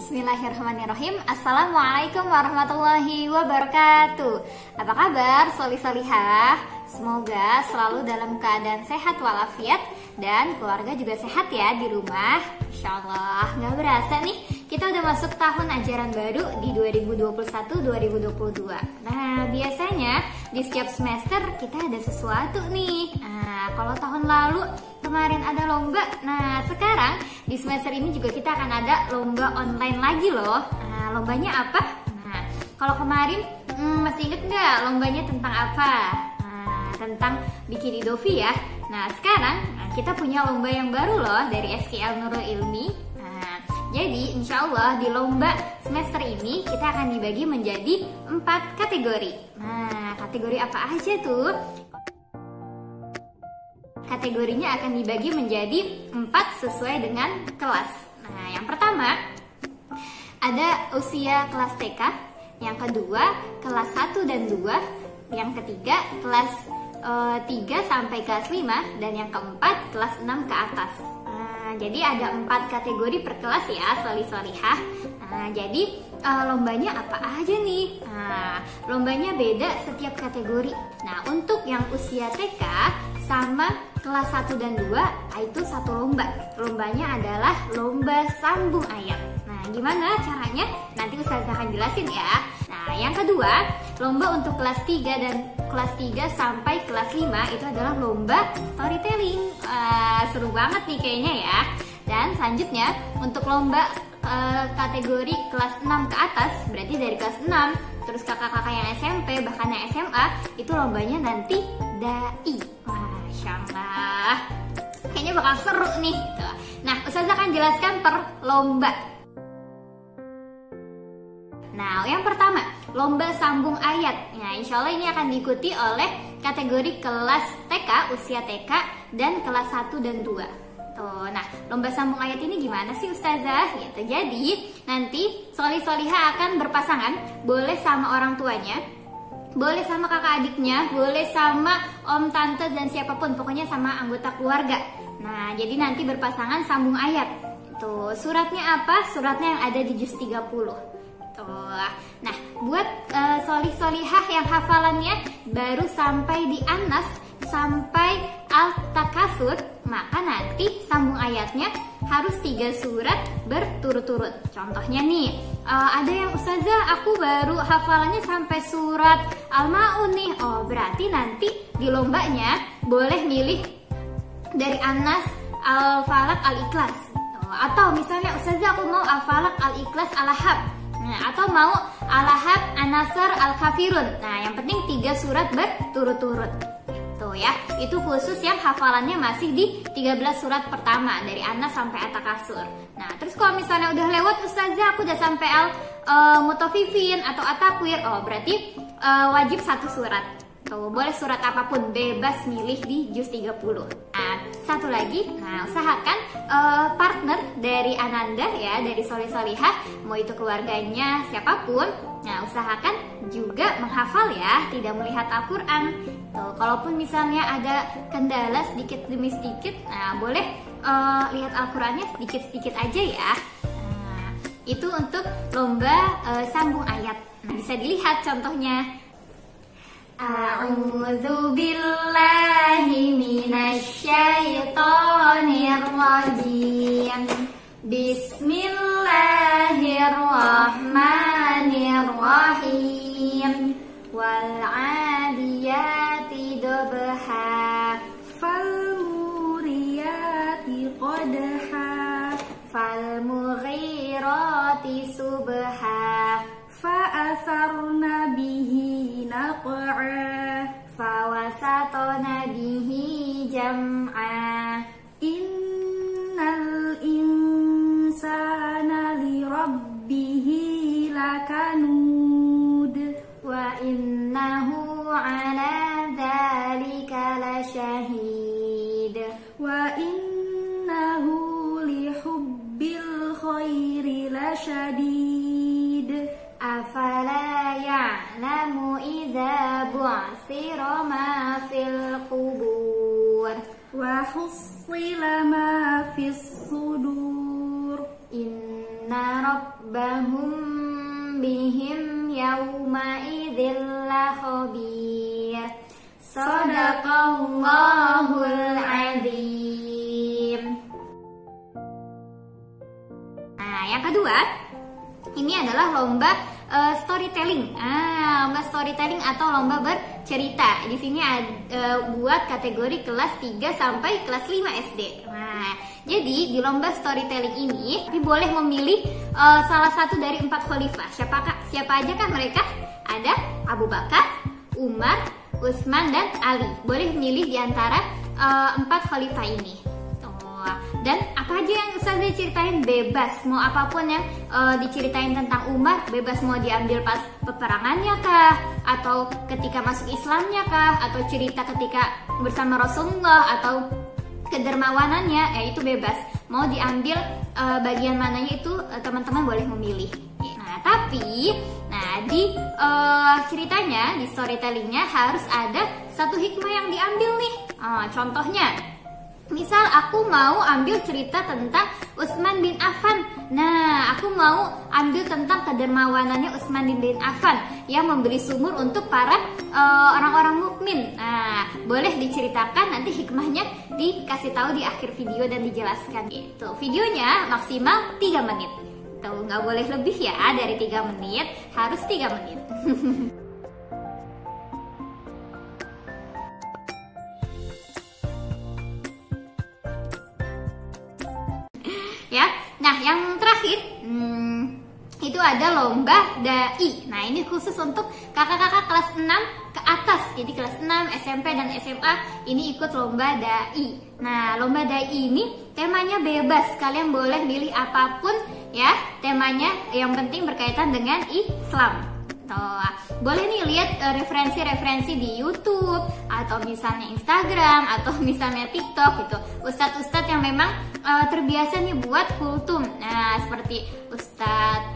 Bismillahirrahmanirrahim. Assalamualaikum warahmatullahi wabarakatuh. Apa kabar soli-solihah? Semoga selalu dalam keadaan sehat walafiat dan keluarga juga sehat ya di rumah. Insya Allah. Gak berasa nih kita udah masuk tahun ajaran baru di 2021-2022. Nah, biasanya di setiap semester kita ada sesuatu nih. Nah, kalau tahun lalu kemarin ada lomba, nah sekarang di semester ini juga kita akan ada lomba online lagi loh. Nah, lombanya apa? Nah, kalau kemarin masih inget nggak lombanya tentang apa? Nah, tentang bikin idovi ya. Nah, sekarang kita punya lomba yang baru loh dari SKL Nurul Ilmi. Nah, jadi insya Allah di lomba semester ini kita akan dibagi menjadi 4 kategori. Nah, kategori apa aja tuh? Kategorinya akan dibagi menjadi 4 sesuai dengan kelas. Nah, yang pertama ada usia kelas TK, yang kedua kelas 1 dan 2, yang ketiga kelas 3 sampai kelas 5, dan yang keempat kelas 6 ke atas. Nah, jadi ada 4 kategori per kelas ya, soli-solihah. Nah, jadi lombanya apa aja nih? Nah, lombanya beda setiap kategori. Nah, untuk yang usia TK sama kelas 1 dan 2 itu satu lomba. Lombanya adalah lomba sambung ayat. Nah, gimana caranya? Nanti Ustazah akan jelasin ya. Nah, yang kedua, lomba untuk kelas 3 dan kelas 3 sampai kelas 5 itu adalah lomba storytelling. Seru banget nih kayaknya ya. Dan selanjutnya untuk lomba kategori kelas 6 ke atas, berarti dari kelas 6 terus kakak-kakak yang SMP bahkan yang SMA, itu lombanya nanti dai. Masya Allah, kayaknya bakal seru nih gitu. Nah, Ustazah akan jelaskan per lomba. Nah, yang pertama, lomba sambung ayat. Nah, insya Allah ini akan diikuti oleh kategori kelas TK, usia TK, dan kelas 1 dan 2. Tuh, nah, lomba sambung ayat ini gimana sih Ustazah? Gitu. Jadi, nanti soli-solihah akan berpasangan, boleh sama orang tuanya, boleh sama kakak adiknya, boleh sama om, tante, dan siapapun, pokoknya sama anggota keluarga. Nah, jadi nanti berpasangan sambung ayat. Tuh, suratnya apa? Suratnya yang ada di juz 30. Tuh. Nah, buat solih-solihah yang hafalannya baru sampai di Anas sampai Al-Takasur, maka nanti sambung ayatnya harus 3 surat berturut-turut. Contohnya nih, ada yang Ustazah aku baru hafalannya sampai surat Al-Ma'un nih. Oh, berarti nanti di lombanya boleh milih dari Anas, Al-Falaq, Al-Ikhlas. Atau misalnya Ustazah aku mau Al-Falaq, Al-Ikhlas, Al-Lahab. Nah, atau mau Al-Lahab, An-Nasr, Al-Kafirun. Nah, yang penting 3 surat berturut-turut. Tuh ya, itu khusus yang hafalannya masih di 13 surat pertama dari Anas sampai At-Takasur. Nah, terus kalau misalnya udah lewat Ustazah aku udah sampai Al-Mutafifin atau At-Takwir, oh berarti wajib 1 surat. Tuh, boleh surat apapun, bebas milih di juz 30. Nah, satu lagi, nah usahakan partner dari Ananda ya, dari soli-solihah, mau itu keluarganya siapapun, nah usahakan juga menghafal ya, tidak melihat Al-Quran. Tuh, kalaupun misalnya ada kendala sedikit demi sedikit, nah boleh lihat Al-Qurannya sedikit-sedikit aja ya. Nah, itu untuk lomba sambung ayat. Nah, bisa dilihat contohnya. A'udzu billahi minasy syaithanir rajim. Bismillahirrahmanirrahim. Wal 'adiyati dabha, fal muriyati qadha, fal mughirati subha, fa atharna bihi naq'a, fa wasatna bihi jam'a. Innal insana li rabbihi lakanud, wa innahu ala dzalika lasyahid, wa innahu li hubbil khairi lasyadid. Afala ya'lamu idza bu'thira ma fil qubur, wa hussila ma fis sudur. Inna inna rabbahum bihim yawma idzil lakhabir. Shadaqallahul azim. Nah, yang kedua, ini adalah lomba storytelling. Lomba storytelling atau lomba bercerita. Di sini buat kategori kelas 3 sampai kelas 5 SD. Nah, jadi di lomba storytelling ini boleh memilih salah satu dari 4 khalifah. Siapa aja kan mereka? Ada Abu Bakar, Umar, Utsman, dan Ali. Boleh milih di antara 4 khalifah ini. Dan apa aja yang Ustazah ceritain bebas. Mau apapun yang diceritain tentang Umar bebas, mau diambil pas peperangannya kah, atau ketika masuk Islamnya kah, atau cerita ketika bersama Rasulullah, atau kedermawanannya, itu bebas. Mau diambil bagian mananya itu teman-teman boleh memilih. Nah, tapi di ceritanya, di storytellingnya harus ada satu hikmah yang diambil nih. Contohnya, misal aku mau ambil cerita tentang Utsman bin Affan. Nah, aku mau ambil tentang kedermawanannya Utsman bin Affan yang memberi sumur untuk para orang-orang mukmin. Nah, boleh diceritakan, nanti hikmahnya dikasih tahu di akhir video dan dijelaskan. Itu videonya maksimal 3 menit. Tuh, nggak boleh lebih ya dari 3 menit, harus 3 menit. Ya, nah yang terakhir itu ada lomba dai. Nah, ini khusus untuk kakak-kakak kelas 6 ke atas. Jadi kelas 6, SMP dan SMA ini ikut lomba dai. Nah, lomba dai ini temanya bebas. Kalian boleh milih apapun ya temanya, yang penting berkaitan dengan Islam. Boleh nih lihat referensi-referensi di YouTube atau misalnya Instagram atau misalnya TikTok gitu. Ustadz-ustadz yang memang terbiasa nih buat kultum. Nah, seperti Ustadz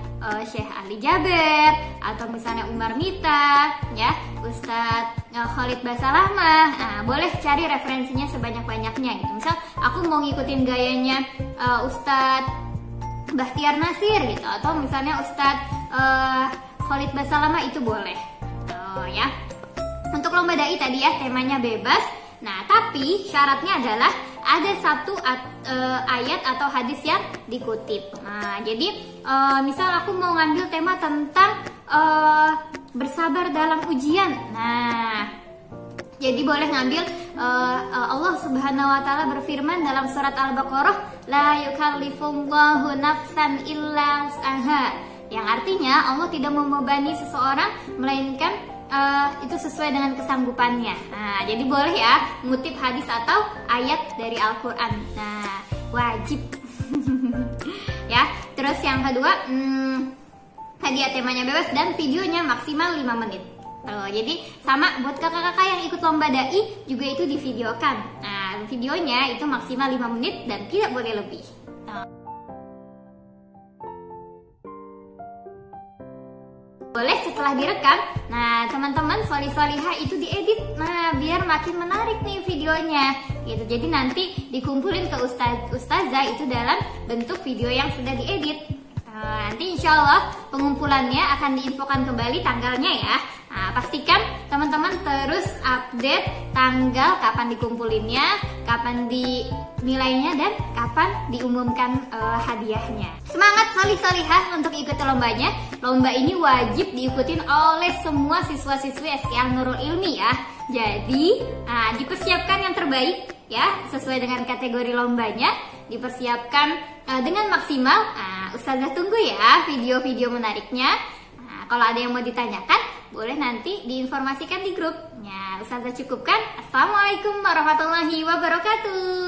Syekh Ali Jaber atau misalnya Umar Mita, ya, Ustadz Khalid Basalamah. Nah, boleh cari referensinya sebanyak-banyaknya gitu. Misal aku mau ngikutin gayanya Ustadz Bahtiar Nasir gitu, atau misalnya Ustadz Khalid Basalamah, itu boleh. Ya. Untuk lomba dai tadi ya temanya bebas. Nah, tapi syaratnya adalah ada satu ayat atau hadis yang dikutip. Nah, jadi misal aku mau ngambil tema tentang bersabar dalam ujian. Nah, jadi boleh ngambil Allah Subhanahu wa taala berfirman dalam surat Al-Baqarah, la yukallifullahu nafsan illa wus'aha. Yang artinya Allah tidak membebani seseorang melainkan itu sesuai dengan kesanggupannya. Nah, jadi boleh ya ngutip hadis atau ayat dari Al-Quran. Nah, wajib. Ya, terus yang kedua, hadiah temanya bebas dan videonya maksimal 5 menit. Jadi sama buat kakak-kakak yang ikut lomba dai juga itu divideokan. Nah, videonya itu maksimal 5 menit dan tidak boleh lebih. Boleh setelah direkam, nah teman-teman solihah itu diedit, nah biar makin menarik nih videonya gitu. Jadi nanti dikumpulin ke ustazah itu dalam bentuk video yang sudah diedit. Nanti insya Allah pengumpulannya akan diinfokan kembali tanggalnya ya. Nah, pastikan teman-teman terus update tanggal kapan dikumpulinnya, kapan dinilainya, dan kapan diumumkan hadiahnya. Semangat solihah untuk ikut lombanya. Lomba ini wajib diikutin oleh semua siswa-siswi SKA Nurul Ilmi ya. Jadi dipersiapkan yang terbaik ya sesuai dengan kategori lombanya, dipersiapkan dengan maksimal. Ustazah tunggu ya video-video menariknya. Kalau ada yang mau ditanyakan, boleh nanti diinformasikan di grup. Ya, Ustazah cukupkan. Assalamualaikum warahmatullahi wabarakatuh.